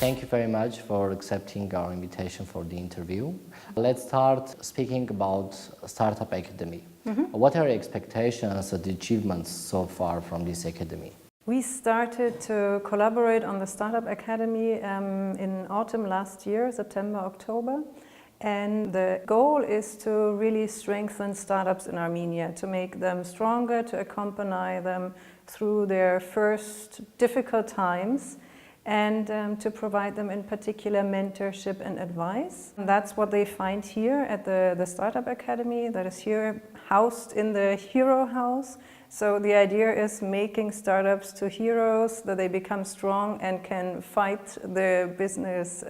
Thank you very much for accepting our invitation for the interview. Let's start speaking about Startup Academy. What are your expectations and achievements so far from this academy? We started to collaborate on the Startup Academy in autumn last year, September, October. And the goal is to really strengthen startups in Armenia, to make them stronger, to accompany them through their first difficult times, and to provide them in particular mentorship and advice. And that's what they find here at the Startup Academy, that is here housed in the Hero House. So the idea is making startups to heroes, that they become strong and can fight the business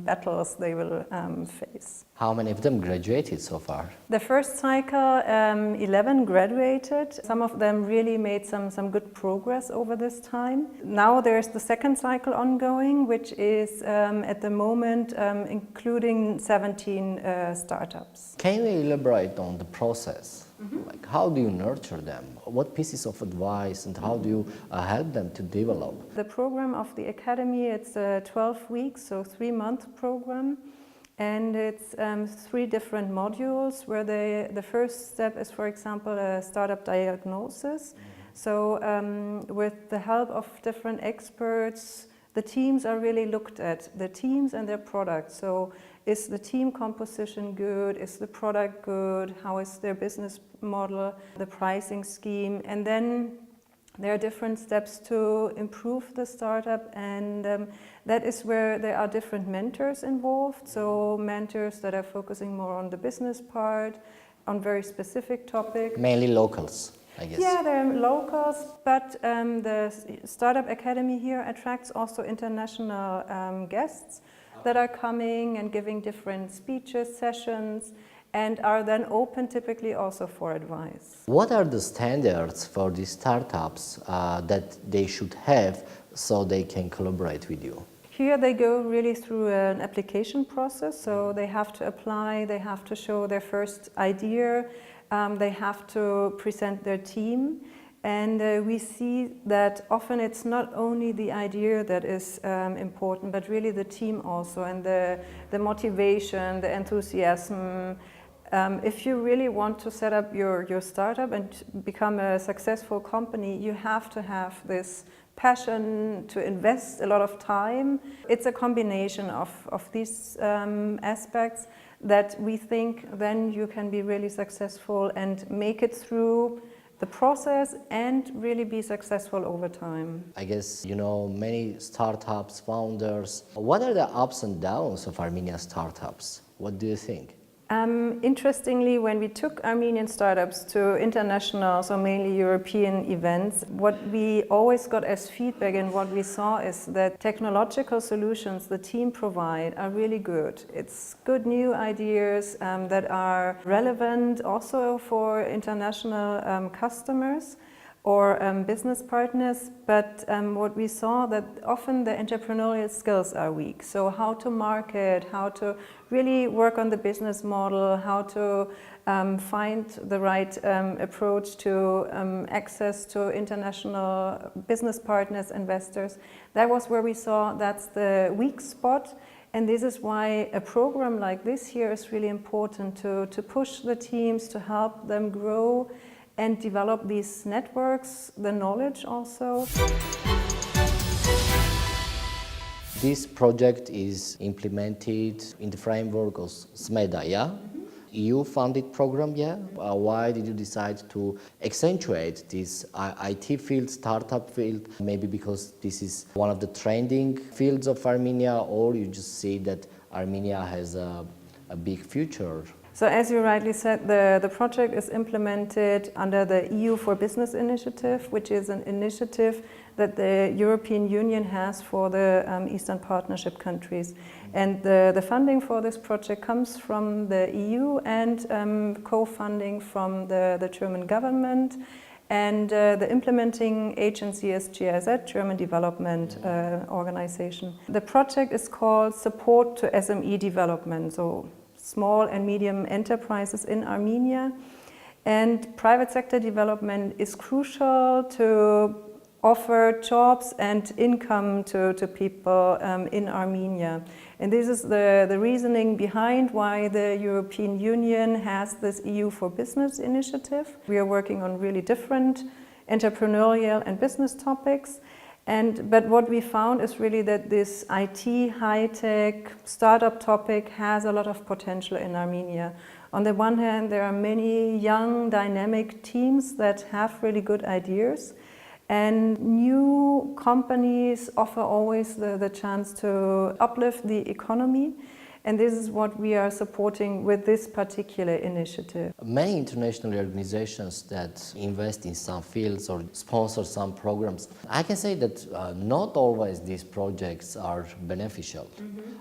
battles they will face. How many of them graduated so far? The first cycle, 11 graduated. Some of them really made some good progress over this time. Now there's the second cycle ongoing, which is at the moment including 17 startups. Can you elaborate on the process? Like, how do you nurture them? What pieces of advice and how do you help them to develop? The program of the Academy, it's 12 weeks, so 3-month program. And it's 3 different modules where the first step is, for example, a startup diagnosis. So with the help of different experts, the teams are really looked at, the teams and their products. So is the team composition good? Is the product good? How is their business model, the pricing scheme? And then there are different steps to improve the startup, and that is where there are different mentors involved. So mentors that are focusing more on the business part, on very specific topics. Mainly locals, I guess. Yeah, they're locals, but the Startup Academy here attracts also international guests that are coming and giving different speeches, sessions, and are then open typically also for advice. What are the standards for the startups that they should have so they can collaborate with you? Here they go really through an application process, so they have to apply, they have to show their first idea, they have to present their team. And we see that often it's not only the idea that is important, but really the team also, and the motivation, the enthusiasm. If you really want to set up your startup and become a successful company, you have to have this passion to invest a lot of time. It's a combination of these aspects that we think then you can be really successful and make it through the process and really be successful over time. I guess you know many startups, founders. What are the ups and downs of Armenian startups? What do you think? Interestingly, when we took Armenian startups to international, so mainly European events, what we always got as feedback and what we saw is that technological solutions the team provide are really good. It's good new ideas that are relevant also for international customers or business partners, but what we saw that often the entrepreneurial skills are weak. So how to market, how to really work on the business model, how to find the right approach to access to international business partners, investors. That was where we saw that's the weak spot. And this is why a program like this here is really important to push the teams, to help them grow and develop these networks, the knowledge also. This project is implemented in the framework of SMEDA, yeah? EU-funded program, yeah? Why did you decide to accentuate this IT field, startup field? Maybe because this is one of the trending fields of Armenia, or you just see that Armenia has a big future? So as you rightly said, the project is implemented under the EU for Business initiative, which is an initiative that the European Union has for the Eastern Partnership countries. And the funding for this project comes from the EU and co-funding from the German government. And the implementing agency is GIZ, German Development Organization. The project is called Support to SME Development, so small and medium enterprises in Armenia. And private sector development is crucial to offer jobs and income to people in Armenia. And this is the reasoning behind why the European Union has this EU for Business initiative. We are working on really different entrepreneurial and business topics. But what we found is really that this IT, high-tech, startup topic has a lot of potential in Armenia. On the one hand, there are many young, dynamic teams that have really good ideas. And new companies offer always the chance to uplift the economy. And this is what we are supporting with this particular initiative. Many international organizations that invest in some fields or sponsor some programs, I can say that not always these projects are beneficial.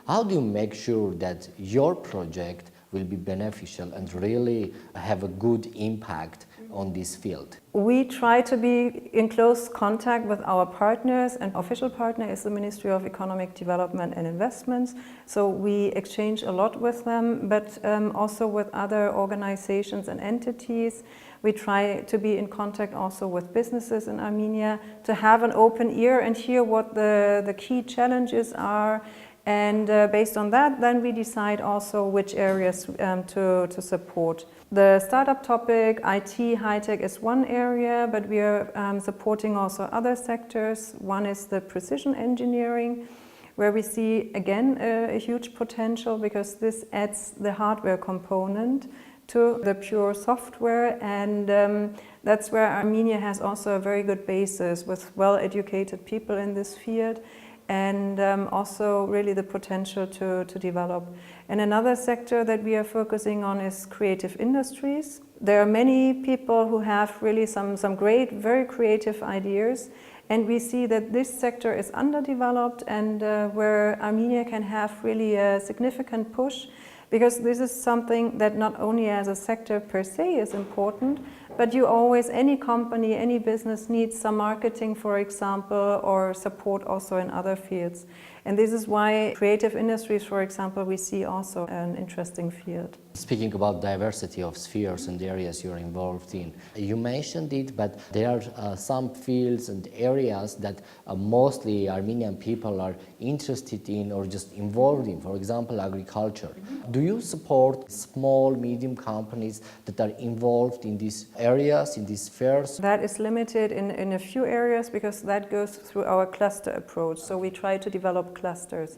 How do you make sure that your project will be beneficial and really have a good impact on this field? We try to be in close contact with our partners, and official partner is the Ministry of Economic Development and Investments. So we exchange a lot with them, but also with other organizations and entities. We try to be in contact also with businesses in Armenia, to have an open ear and hear what the key challenges are. And based on that, then we decide also which areas to support. The startup topic, IT, high-tech is one area, but we are supporting also other sectors. One is the precision engineering, where we see, again, a huge potential because this adds the hardware component to the pure software, and that's where Armenia has also a very good basis with well-educated people in this field. And also really the potential to develop. And another sector that we are focusing on is creative industries. There are many people who have really some great, very creative ideas, and we see that this sector is underdeveloped and where Armenia can have really a significant push, because this is something that not only as a sector per se is important, but you always, any company, any business needs some marketing, for example, or support also in other fields. And this is why creative industries, for example, we see also an interesting field. Speaking about diversity of spheres and areas you're involved in, you mentioned it, but there are some fields and areas that mostly Armenian people are interested in or just involved in, for example, agriculture. Do you support small, medium companies that are involved in these areas, in these spheres? That is limited in a few areas because that goes through our cluster approach. So we try to develop clusters.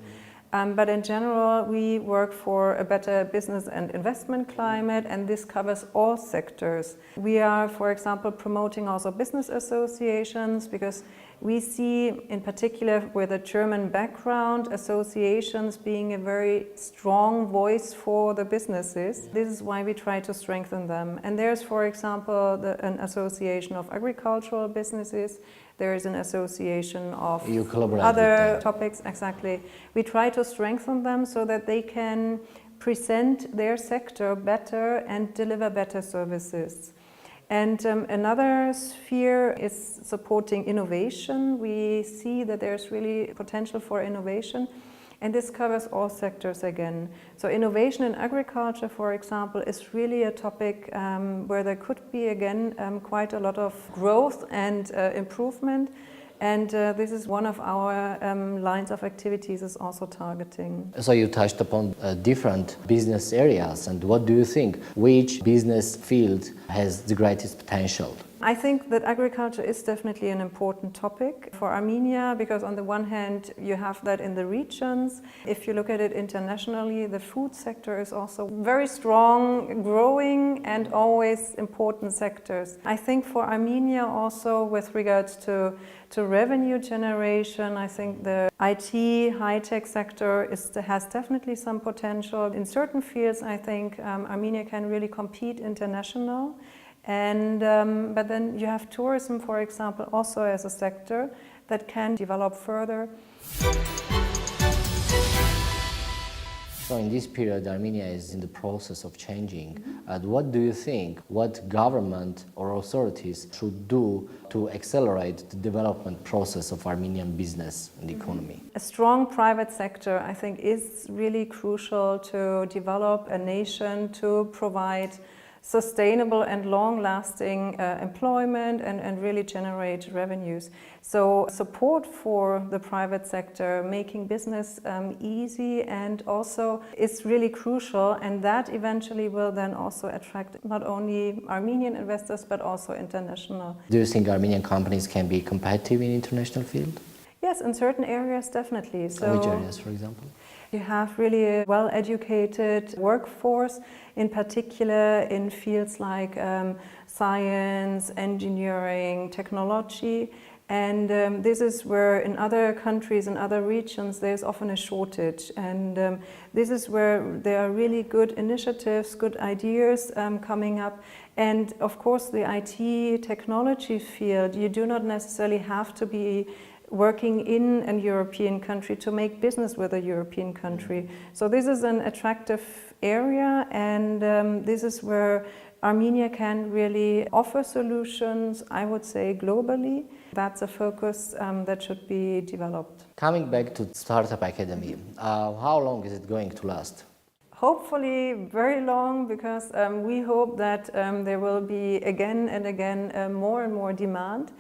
But in general, we work for a better business and investment climate, and this covers all sectors. We are, for example, promoting also business associations because we see, in particular with a German background, associations being a very strong voice for the businesses. This is why we try to strengthen them. And there's, for example, an association of agricultural businesses. There is an association of other topics, exactly. We try to strengthen them so that they can present their sector better and deliver better services. And another sphere is supporting innovation. We see that there's really potential for innovation, and this covers all sectors again. So innovation in agriculture, for example, is really a topic where there could be, again, quite a lot of growth and improvement. And this is one of our lines of activities is also targeting. So you touched upon different business areas, and what do you think? Which business field has the greatest potential? I think that agriculture is definitely an important topic for Armenia because on the one hand you have that in the regions. If you look at it internationally, the food sector is also very strong, growing and always important sectors. I think for Armenia also with regards to revenue generation, I think the IT, high-tech sector has definitely some potential. In certain fields I think Armenia can really compete international. And but then you have tourism, for example, also as a sector that can develop further. So in this period, Armenia is in the process of changing. What do you think, what government or authorities should do to accelerate the development process of Armenian business and economy? A strong private sector, I think, is really crucial to develop a nation, to provide sustainable and long-lasting employment and really generate revenues. So support for the private sector, making business easy and also is really crucial, and that eventually will then also attract not only Armenian investors but also international. Do you think Armenian companies can be competitive in international field? Yes, in certain areas definitely. So which areas, for example? you have really a well-educated workforce, in particular in fields like science, engineering, technology. And this is where in other countries, in other regions, there's often a shortage. And this is where there are really good initiatives, good ideas coming up. And of course, the IT technology field, you do not necessarily have to be working in a European country to make business with a European country. So this is an attractive area, and this is where Armenia can really offer solutions, I would say globally. That's a focus that should be developed. Coming back to Startup Academy, how long is it going to last? Hopefully very long, because we hope that there will be again and again more and more demand.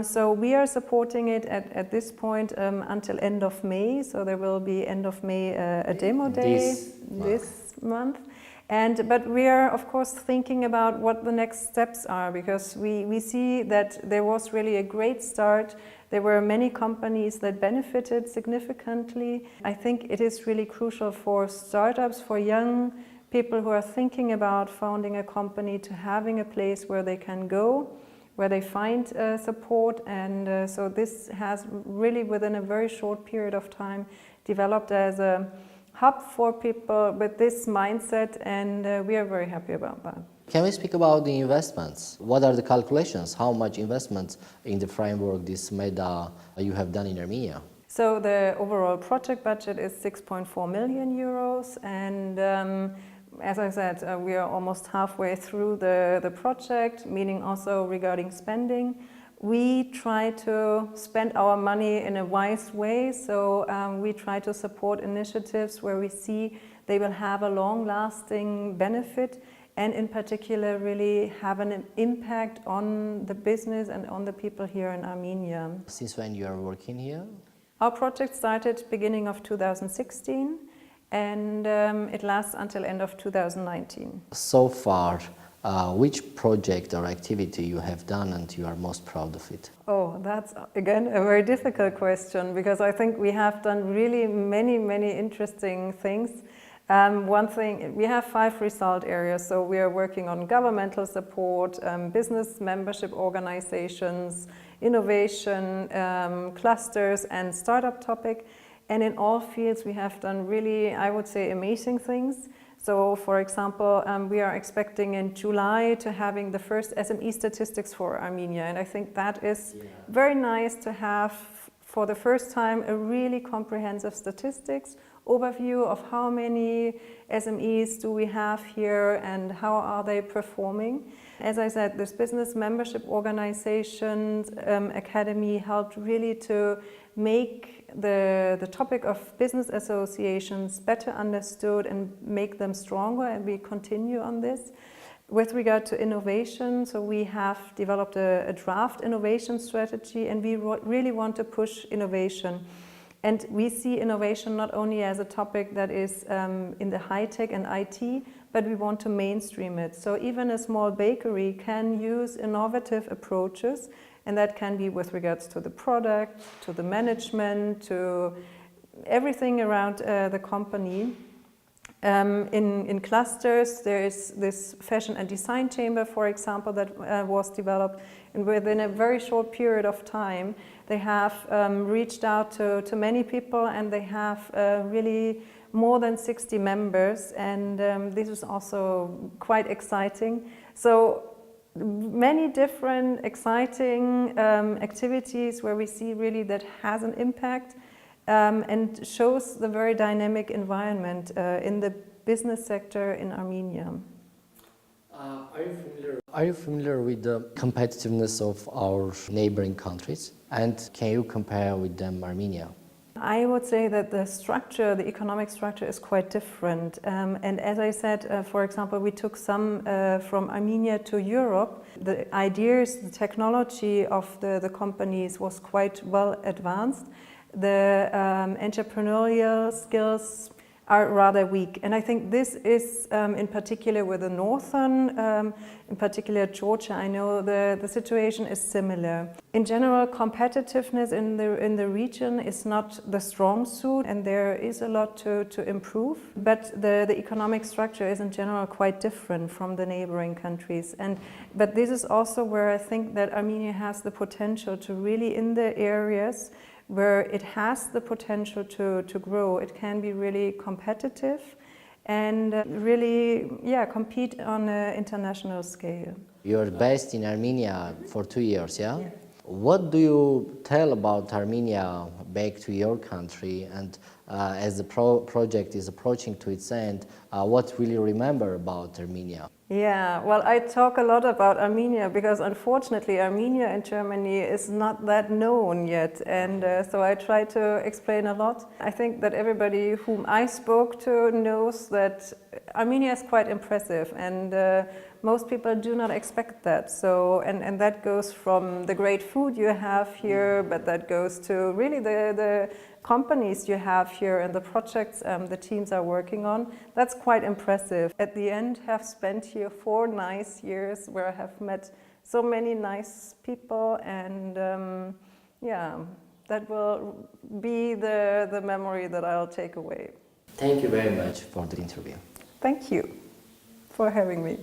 So we are supporting it at this point until end of May. So there will be end of May a demo day this month. But we are of course thinking about what the next steps are, because we see that there was really a great start. There were many companies that benefited significantly. I think it is really crucial for startups, for young people who are thinking about founding a company, to having a place where they can go, where they find support. And so this has really within a very short period of time developed as a hub for people with this mindset, and we are very happy about that. Can we speak about the investments? What are the calculations? How much investments in the framework, this MEDA, you have done in Armenia? So the overall project budget is 6.4 million euros, and as I said, we are almost halfway through the project, meaning also regarding spending. We try to spend our money in a wise way, so we try to support initiatives where we see they will have a long-lasting benefit, and in particular really have an impact on the business and on the people here in Armenia. Since when you are working here? Our project started beginning of 2016, and it lasts until end of 2019. So far, which project or activity you have done and you are most proud of it? Oh, that's again a very difficult question, because I think we have done really many interesting things. One thing, we have 5 result areas, so we are working on governmental support, business membership organizations, innovation, clusters and startup topic. And in all fields we have done really, I would say, amazing things. So for example, we are expecting in July to having the first SME statistics for Armenia, and I think that is very nice to have for the first time a really comprehensive statistics overview of how many SMEs do we have here and how are they performing. As I said, this business membership organizations academy helped really to make the topic of business associations better understood and make them stronger, and we continue on this. With regard to innovation, so we have developed a draft innovation strategy, and we really want to push innovation. And we see innovation not only as a topic that is in the high tech and IT, but we want to mainstream it. So even a small bakery can use innovative approaches, and that can be with regards to the product, to the management, to everything around the company. In clusters, there is this fashion and design chamber, for example, that was developed, and within a very short period of time, they have reached out to many people, and they have really more than 60 members, and this is also quite exciting. So many different exciting activities where we see really that has an impact. And shows the very dynamic environment in the business sector in Armenia. Are you familiar with the competitiveness of our neighboring countries? And can you compare with them Armenia? I would say that the structure, the economic structure is quite different. And as I said, for example, we took some from Armenia to Europe. The ideas, the technology of the companies was quite well advanced. The entrepreneurial skills are rather weak. And I think this is in particular with the northern, in particular Georgia, I know the situation is similar. In general, competitiveness in the region is not the strong suit, and there is a lot to improve. But the economic structure is in general quite different from the neighboring countries. But this is also where I think that Armenia has the potential to really, in the areas where it has the potential to grow, it can be really competitive and really, compete on an international scale. You're based in Armenia for 2 years, yeah? What do you tell about Armenia back to your country? And as the project is approaching to its end, what will you remember about Armenia? Yeah, well, I talk a lot about Armenia because unfortunately Armenia in Germany is not that known yet, and so I try to explain a lot. I think that everybody whom I spoke to knows that Armenia is quite impressive, and most people do not expect that. So, and that goes from the great food you have here, but that goes to really the companies you have here and the projects the teams are working on. That's quite impressive. At the end, have spent here 4 nice years where I have met so many nice people, and that will be the memory that I'll take away. Thank you very much for the interview. Thank you for having me.